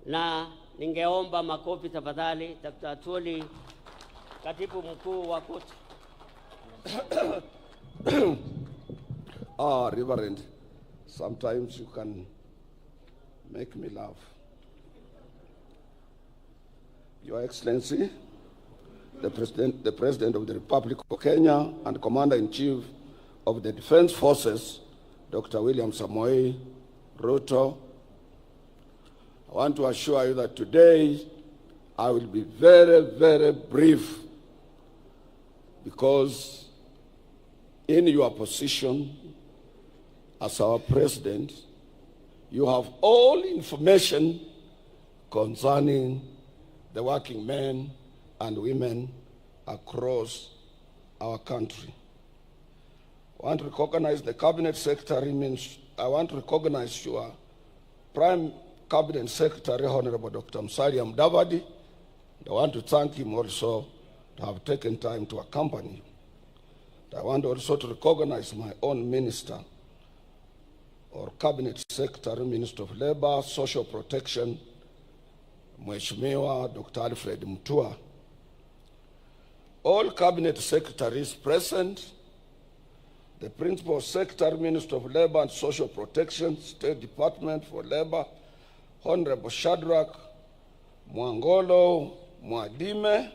Na ningeomba makofi tafadhali. Dr. Atwoli, katibu mkuu wa koti. Reverend, sometimes you can make me laugh. Your Excellency, the President of the Republic of Kenya and Commander-in-Chief of the Defense Forces, Dr. William Samoei Ruto, I want to assure you that today I will be very, very brief, because in your position as our President, you have all information concerning the working men and women across our country. I want to recognize the Cabinet Secretary. I want to recognize your Prime Cabinet Secretary, Honorable Dr. Musalia Mudavadi. I want to thank him also to have taken time to accompany you. I want also to recognize my own minister or Cabinet Secretary, Minister of Labor, Social Protection, Mheshimiwa Dr. Alfred Mutua. All Cabinet Secretaries present, the Principal Secretary, Minister of Labor and Social Protection, State Department for Labor, Honorable Shadrach Mwangolo Mwadime,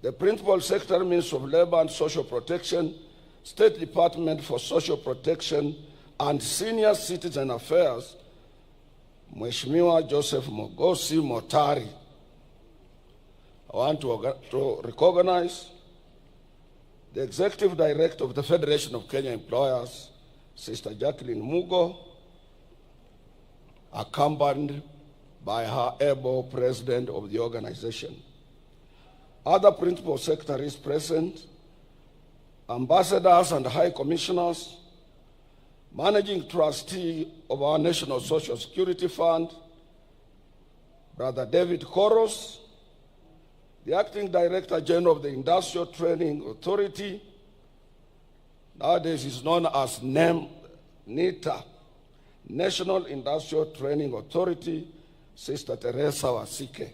the Principal Secretary, Minister of Labor and Social Protection, State Department for Social Protection and Senior Citizen Affairs, Mheshimiwa Joseph Mogosi Motari. I want to recognize the Executive Director of the Federation of Kenya Employers, Sister Jacqueline Mugo, accompanied by her able president of the organization. Other principal secretaries present, ambassadors and high commissioners, managing trustee of our National Social Security Fund, Brother David Koros, the acting Director General of the Industrial Training Authority, nowadays is known as NITA, National Industrial Training Authority, Sister Teresa Wasike.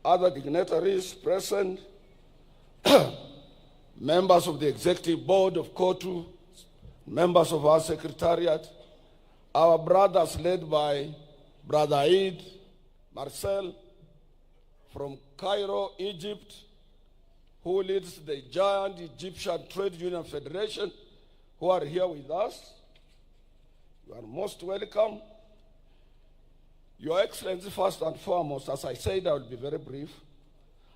Other dignitaries present, members of the Executive Board of KOTU, members of our Secretariat, our brothers led by Brother Eid Marcel from Cairo, Egypt, who leads the giant Egyptian Trade Union Federation, who are here with us. You are most welcome. Your Excellency, first and foremost, as I said, I will be very brief.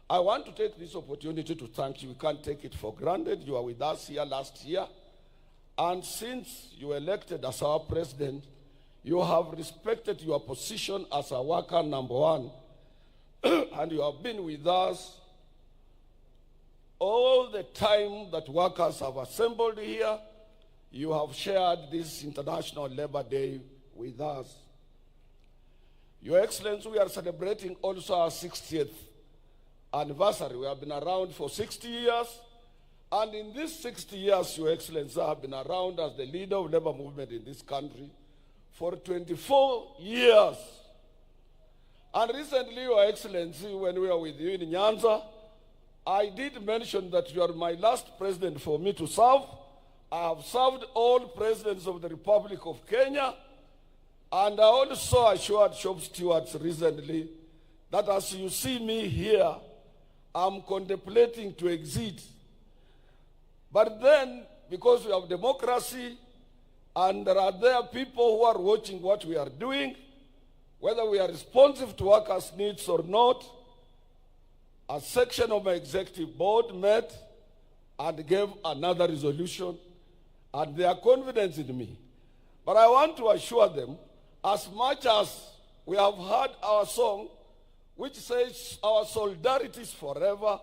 I want to take this opportunity to thank you. We can't take it for granted. You were with us here last year. And since you were elected as our president, you have respected your position as a worker number one. And you have been with us all the time that workers have assembled here. You have shared this International Labor Day with us. Your Excellency, we are celebrating also our 60th anniversary. We have been around for 60 years. And in these 60 years, Your Excellency, I have been around as the leader of labor movement in this country for 24 years. And recently, Your Excellency, when we were with you in Nyanza, I did mention that you are my last president for me to serve. I have served all presidents of the Republic of Kenya, and I also assured shop stewards recently that as you see me here, I'm contemplating to exit. But then, because we have democracy, and there are people who are watching what we are doing, whether we are responsive to workers' needs or not, a section of my executive board met and gave another resolution, and they are confident in me. But I want to assure them, as much as we have heard our song, which says our solidarity is forever,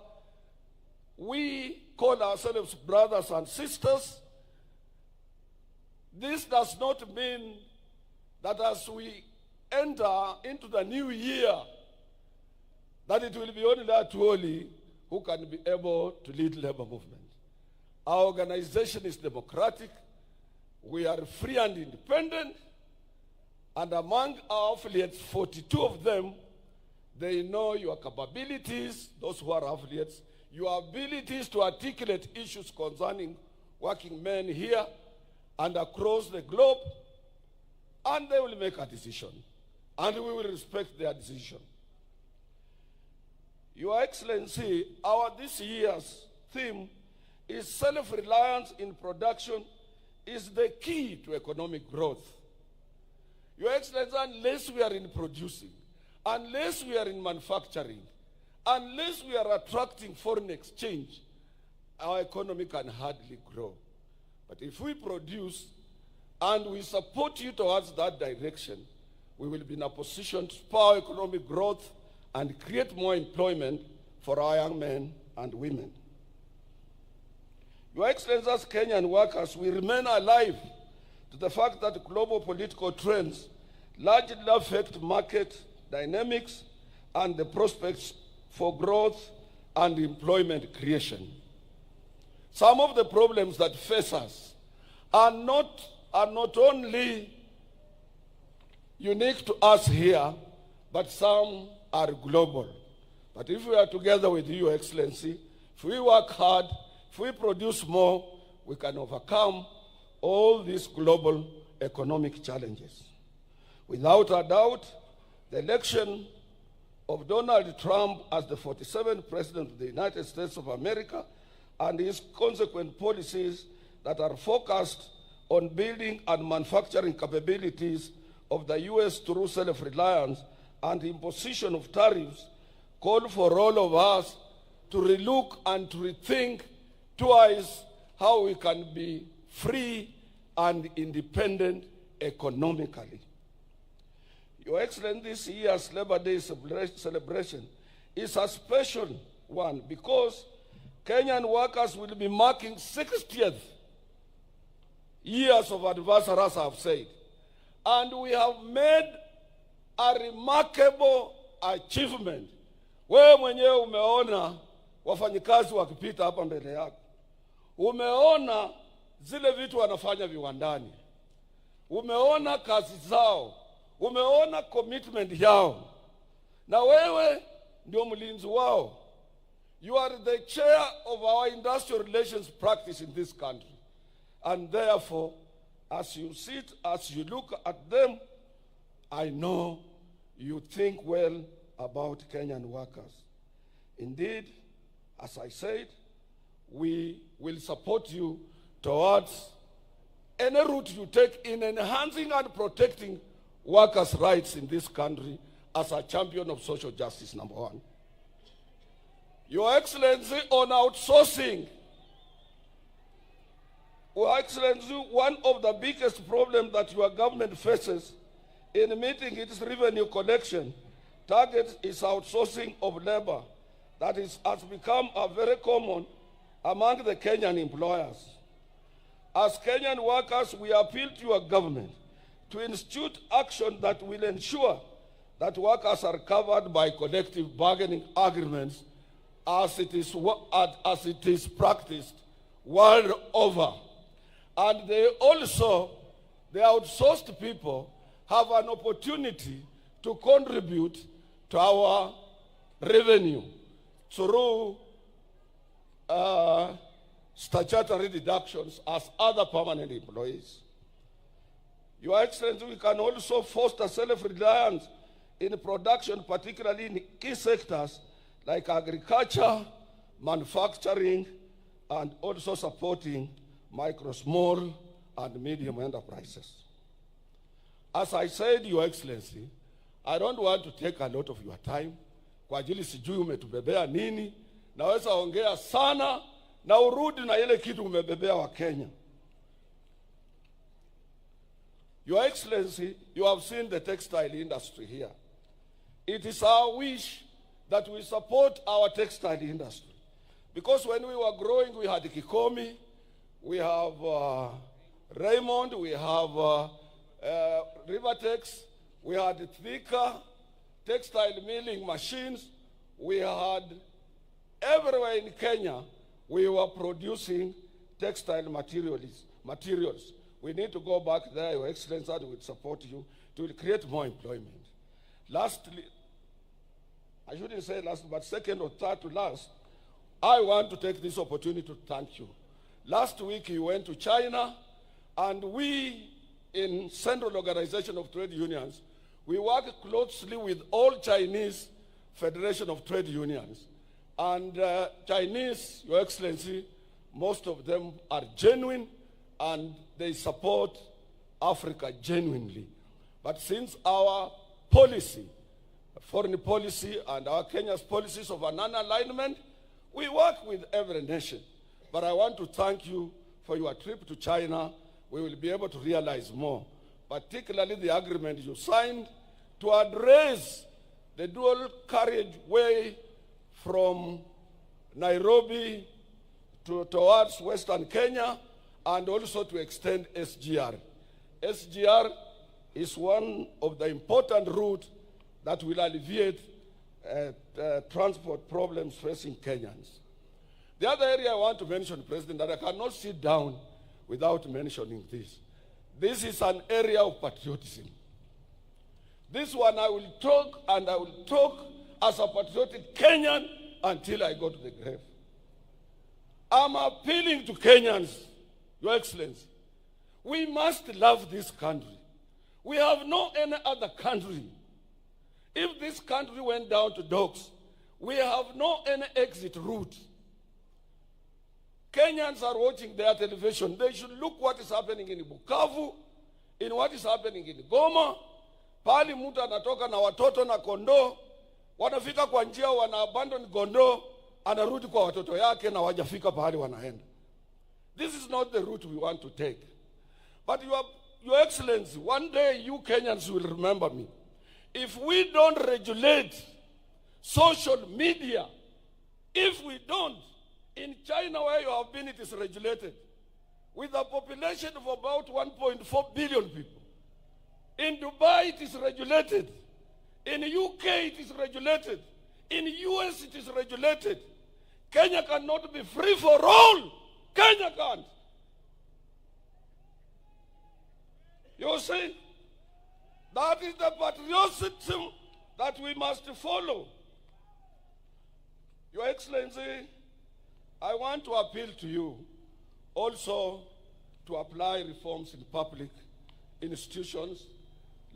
we call ourselves brothers and sisters. This does not mean that as we enter into the new year, that it will be only Atwoli who can be able to lead labor movement. Our organization is democratic. We are free and independent. And among our affiliates, 42 of them, they know your capabilities, those who are affiliates, your abilities to articulate issues concerning working men here and across the globe, and they will make a decision. And we will respect their decision. Your Excellency, this year's theme is self-reliance in production is the key to economic growth. Your Excellency, unless we are in producing, unless we are in manufacturing, unless we are attracting foreign exchange, our economy can hardly grow. But if we produce and we support you towards that direction, we will be in a position to spur economic growth and create more employment for our young men and women. Your Excellency, as Kenyan workers, we remain alive to the fact that global political trends largely affect market dynamics and the prospects for growth and employment creation. Some of the problems that face us are not only unique to us here, but some are global. But if we are together with you, Your Excellency, if we work hard, if we produce more, we can overcome all these global economic challenges. Without a doubt, the election of Donald Trump as the 47th President of the United States of America and his consequent policies that are focused on building and manufacturing capabilities of the U.S. through self-reliance and imposition of tariffs call for all of us to relook and to rethink twice how we can be free and independent economically. Your Excellency, this year's Labor Day celebration is a special one because Kenyan workers will be marking 60th years of anniversary, as I have said. And we have made a remarkable achievement. Wewe mwenyewe umeona wafanyikazi wakipita hapa mbele yako. Umeona zile vitu wanafanya viwandani. Umeona kazi zao. Umeona commitment yao. Na wewe ndio mlinzi wao. You are the chair of our industrial relations practice in this country. And therefore, as you sit, as you look at them, I know you think well about Kenyan workers. Indeed, as I said, we will support you towards any route you take in enhancing and protecting workers' rights in this country as a champion of social justice, number one. Your Excellency, on outsourcing, Your Excellency, one of the biggest problems that your government faces in meeting its revenue collection target is outsourcing of labor that has become very common among the Kenyan employers. As Kenyan workers, we appeal to your government to institute action that will ensure that workers are covered by collective bargaining agreements as it is practiced world over. And the outsourced people have an opportunity to contribute to our revenue through statutory deductions as other permanent employees. Your Excellency, we can also foster self-reliance in production, particularly in key sectors like agriculture, manufacturing, and also supporting micro, small, and medium enterprises. As I said, Your Excellency, I don't want to take a lot of your time. Kwa ajili sijui umetubebea nini. Naweza ongea sana na urudi na ile kitu umebebea wa Kenya. Your Excellency, you have seen the textile industry here. It is our wish that we support our textile industry. Because when we were growing, we had Kikomi, we have Raymond, we have Rivertex, we had Thika, textile milling machines. We had everywhere in Kenya, we were producing textile materials. we need to go back there, Your Excellency, and we support you to create more employment. Lastly, I shouldn't say last, but second or third to last, I want to take this opportunity to thank you. Last week you went to China, and we in Central Organization of Trade Unions, we work closely with all Chinese Federation of Trade Unions. And Chinese, Your Excellency, most of them are genuine and they support Africa genuinely. But since our policy, foreign policy and our Kenya's policies of a non-alignment, we work with every nation. But I want to thank you for your trip to China. We will be able to realize more, particularly the agreement you signed to address the dual carriageway from Nairobi towards Western Kenya, and also to extend SGR. SGR is one of the important routes that will alleviate transport problems facing Kenyans. The other area I want to mention, President, that I cannot sit down without mentioning this. This is an area of patriotism. This one I will talk, and I will talk as a patriotic Kenyan until I go to the grave. I'm appealing to Kenyans, Your Excellency. We must love this country. We have no any other country. If this country went down to dogs, we have no any exit route. Kenyans are watching their television. They should look what is happening in Bukavu, in what is happening in Goma. Pali mtu anatoka na watoto na kondoo, wanafika kwa njia, wana abandon kondoo, anarudi kwa watoto yake na wajafika pahali wanaenda. This is not the route we want to take. But Your Excellency, one day you Kenyans will remember me. If we don't regulate social media, if we don't, in China where you have been, it is regulated. With a population of about 1.4 billion people. In Dubai, it is regulated. In the UK, it is regulated. In the US, it is regulated. Kenya cannot be free for all. Kenya can't. You see, that is the patriotism that we must follow. Your Excellency, I want to appeal to you also to apply reforms in public institutions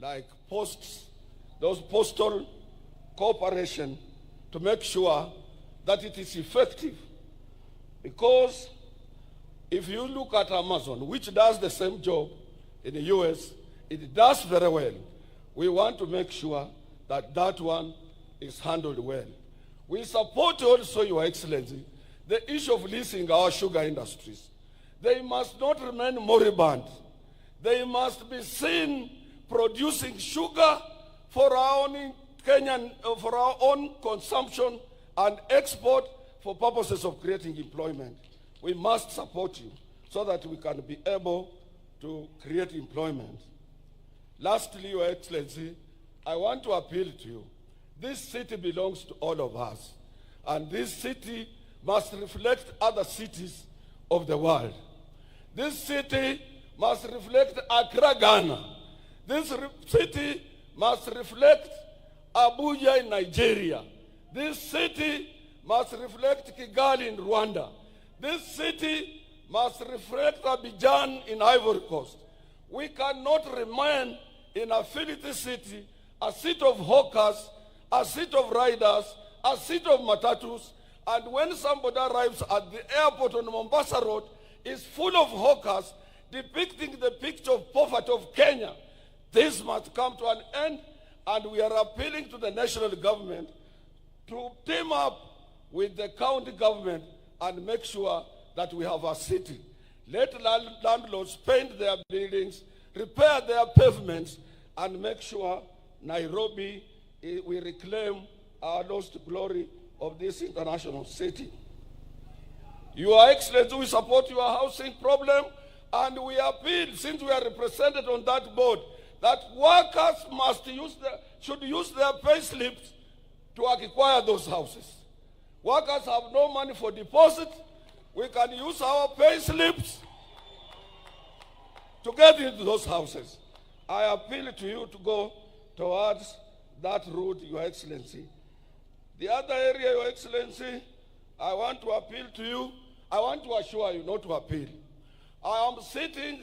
like posts, those postal cooperation, to make sure that it is effective. Because if you look at Amazon, which does the same job in the US, it does very well. We want to make sure that that one is handled well. We support also, Your Excellency, the issue of leasing our sugar industries. They must not remain moribund. They must be seen producing sugar for our own Kenyan, for our own consumption and export for purposes of creating employment. We must support you so that we can be able to create employment. Lastly, Your Excellency, I want to appeal to you. This city belongs to all of us, and this city must reflect other cities of the world. This city must reflect Accra, Ghana. This city must reflect Abuja in Nigeria. This city must reflect Kigali in Rwanda. This city must reflect Abidjan in Ivory Coast. We cannot remain in a filthy city, a city of hawkers, a city of riders, a city of matatus, and when somebody arrives at the airport on Mombasa Road, is full of hawkers depicting the picture of poverty of Kenya. This must come to an end, and we are appealing to the national government to team up with the county government and make sure that we have a city. Let landlords paint their buildings, repair their pavements, and make sure Nairobi, we reclaim our lost glory of this international city. Your Excellency, we support your housing problem, and we appeal, since we are represented on that board, that workers should use their pay slips to acquire those houses. Workers have no money for deposit. We can use our pay slips to get into those houses. I appeal to you to go towards that route, Your Excellency. The other area, Your Excellency, I want to appeal to you. I want to assure you, not to appeal. I am sitting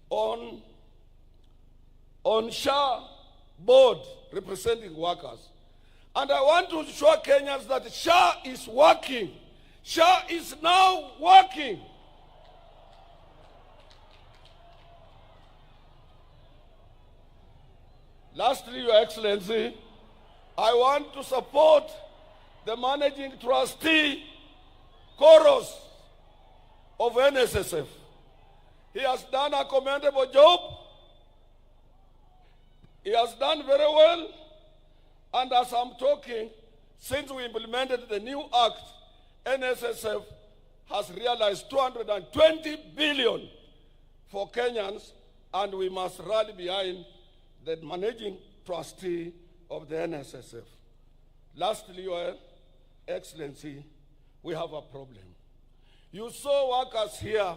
on SHA board representing workers. And I want to show Kenyans that SHA is working. SHA is now working. Lastly, Your Excellency, I want to support the managing trustee, Koros, of NSSF. He has done a commendable job. He has done very well. And as I'm talking, since we implemented the new act, NSSF has realized 220 billion for Kenyans, and we must rally behind the managing trustee of the NSSF. Lastly, Your Excellency, we have a problem. You saw workers here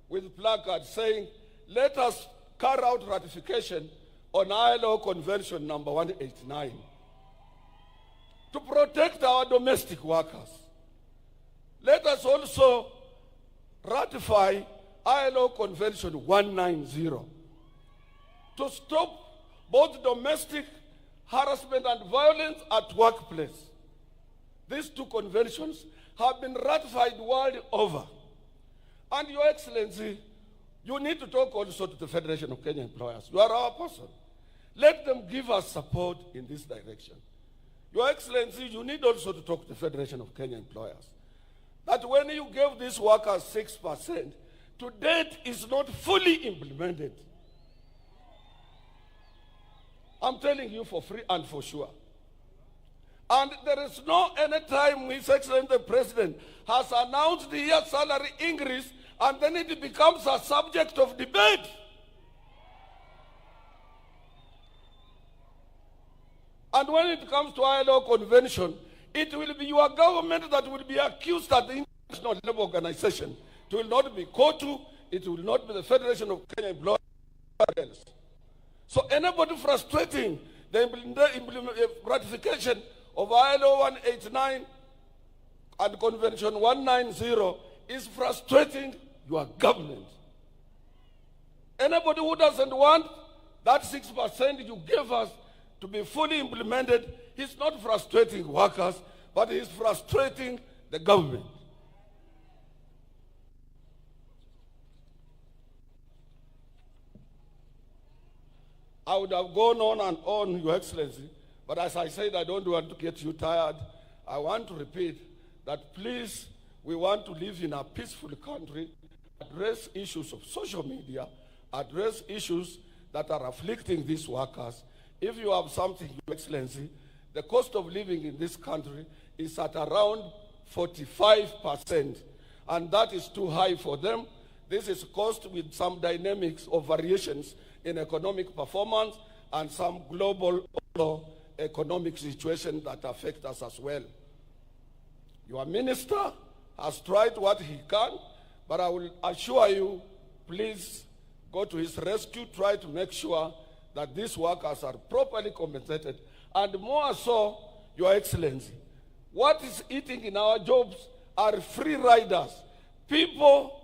with placards saying, let us carry out ratification on ILO Convention number 189 to protect our domestic workers. Let us also ratify ILO Convention 190 to stop both domestic harassment and violence at workplace. These two conventions have been ratified world over. And Your Excellency, you need to talk also to the Federation of Kenya Employers. You are our person. Let them give us support in this direction. Your Excellency, you need also to talk to the Federation of Kenya Employers. That when you gave these workers 6%, to date is not fully implemented. I'm telling you for free and for sure. And there is no any time His Excellency the President has announced the year salary increase and then it becomes a subject of debate. And when it comes to ILO Convention, it will be your government that will be accused at the International Labour Organization. It will not be COTU, it will not be the Federation of Kenya Employers. So anybody frustrating the ratification of ILO 189 and Convention 190 is frustrating your government. Anybody who doesn't want that 6% you gave us to be fully implemented, he's not frustrating workers, but he's frustrating the government. I would have gone on and on, Your Excellency, but as I said, I don't want to get you tired. I want to repeat that please, we want to live in a peaceful country, address issues of social media, address issues that are afflicting these workers. If you have something, Your Excellency, the cost of living in this country is at around 45%, and that is too high for them. This is caused with some dynamics or variations in economic performance and some global economic situation that affect us as well. Your minister has tried what he can, but I will assure you, please go to his rescue, try to make sure that these workers are properly compensated, and more so, Your Excellency, what is eating in our jobs are free riders, people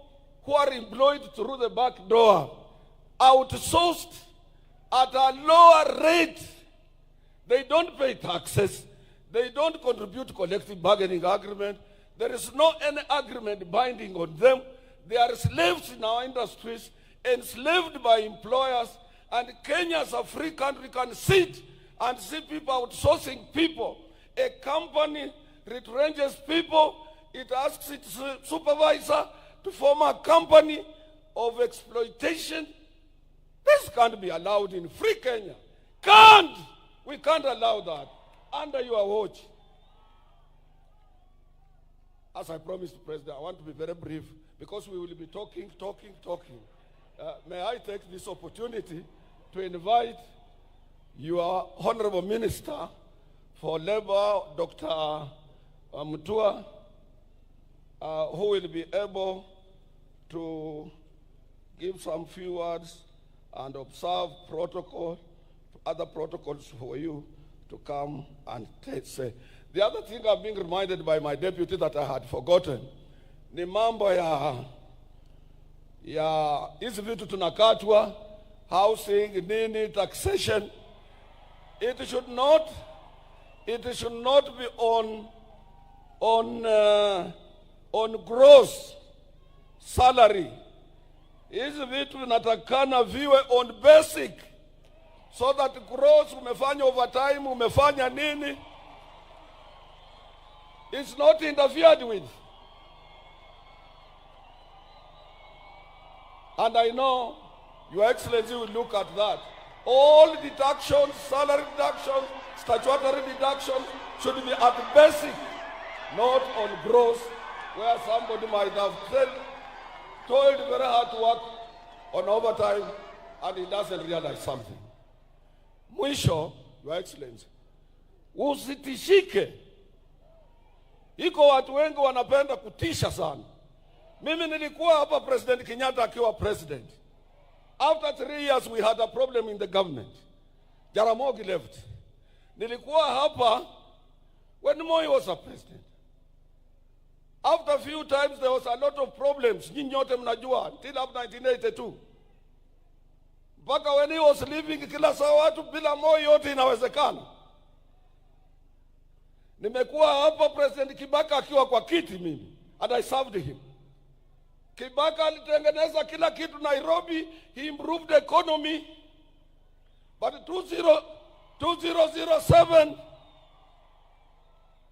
who are employed through the back door, outsourced at a lower rate. They don't pay taxes. They don't contribute to collective bargaining agreement. There is no any agreement binding on them. They are slaves in our industries, enslaved by employers, and Kenya as a free country can sit and see people outsourcing people. A company retrenches people. It asks its supervisor to form a company of exploitation. This can't be allowed in free Kenya. Can't! We can't allow that under your watch. As I promised the President, I want to be very brief because we will be talking. May I take this opportunity to invite your Honorable Minister for Labor, Dr. Mutua, who will be able to give some few words and observe protocol, other protocols for you to come and say. The other thing I'm being reminded by my deputy that I had forgotten, ni mambo ya hizi vitu tunakatwa, housing, nini, taxation. It should not be on gross salary. Hizi vitu vinatakana viwe on basic, so that gross, umefanya overtime, umefanya nini, it's not interfered with. And I know Your Excellency will look at that. All deductions, salary deductions, statutory deductions should be at basic, not on gross, where somebody might have toiled very hard to work on overtime and he doesn't realize something. Mwisho, Your Excellency, usitishike. Iko watu wengi wanapenda kutisha sana. Mimi nilikuwa hapa President Kenyatta akiwa president. After 3 years we had a problem in the government. Jaramogi left. Nilikuwa hapa when Moi was a president. After a few times there was a lot of problems. Nyinyi nyote mnajua, until up 1982. Mpaka when he was leaving, kila saa watu bila Moi yote inawezekana. Nimekuwa hapa President Kibaka akiwa kwa kiti mimi, and I served him. Kibaka alitengeneza kila kitu Nairobi, he improved the economy. But 2007,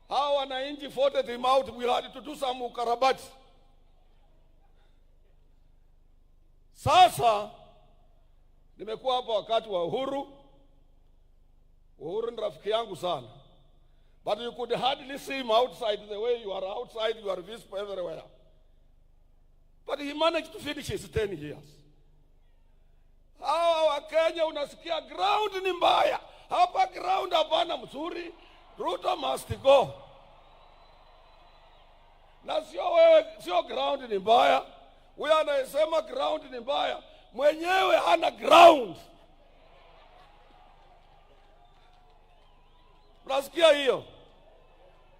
how wananchi voted him out, we had to do some ukarabati. Sasa, nimekuwa hapa wakati wa Uhuru. Uhuru ni rafiki yangu sana. But you could hardly see him outside the way you are outside, you are visible everywhere. But he managed to finish his 10 years. Hawa wa Kenya unasikia ground ni mbaya. Hapa ground hapana mzuri. Ruto must go. Na sio ground ni mbaya. Wewe anasema ground ni mbaya. Mwenyewe hana ground. Unasikia hiyo?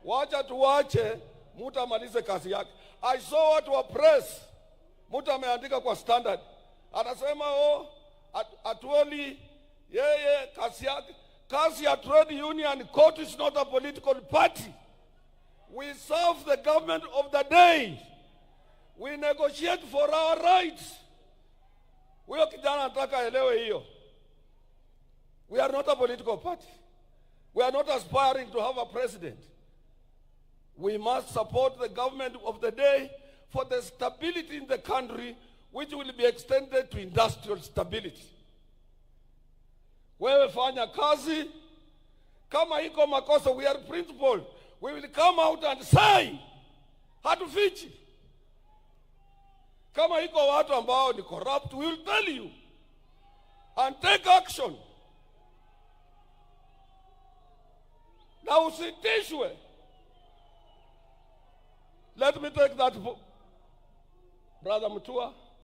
Wacha tuwache mtu amalize kazi yake. I saw watu wa press, mtu ameandika kwa Standard, anasema Atwoli yeye kazi ya trade union court is not a political party. We serve the government of the day. We negotiate for our rights. Huyo kijana anataka elewe hiyo. We are not a political party. We are not aspiring to have a president. We must support the government of the day for the stability in the country, which will be extended to industrial stability. Wewe fanya kazi, kama iko makosa, we are principled. We will come out and say, hatufichi. Kama iko watu ambao ni corrupt, we will tell you and take action. Na usitishwe. Let me take that, Brother Mutua.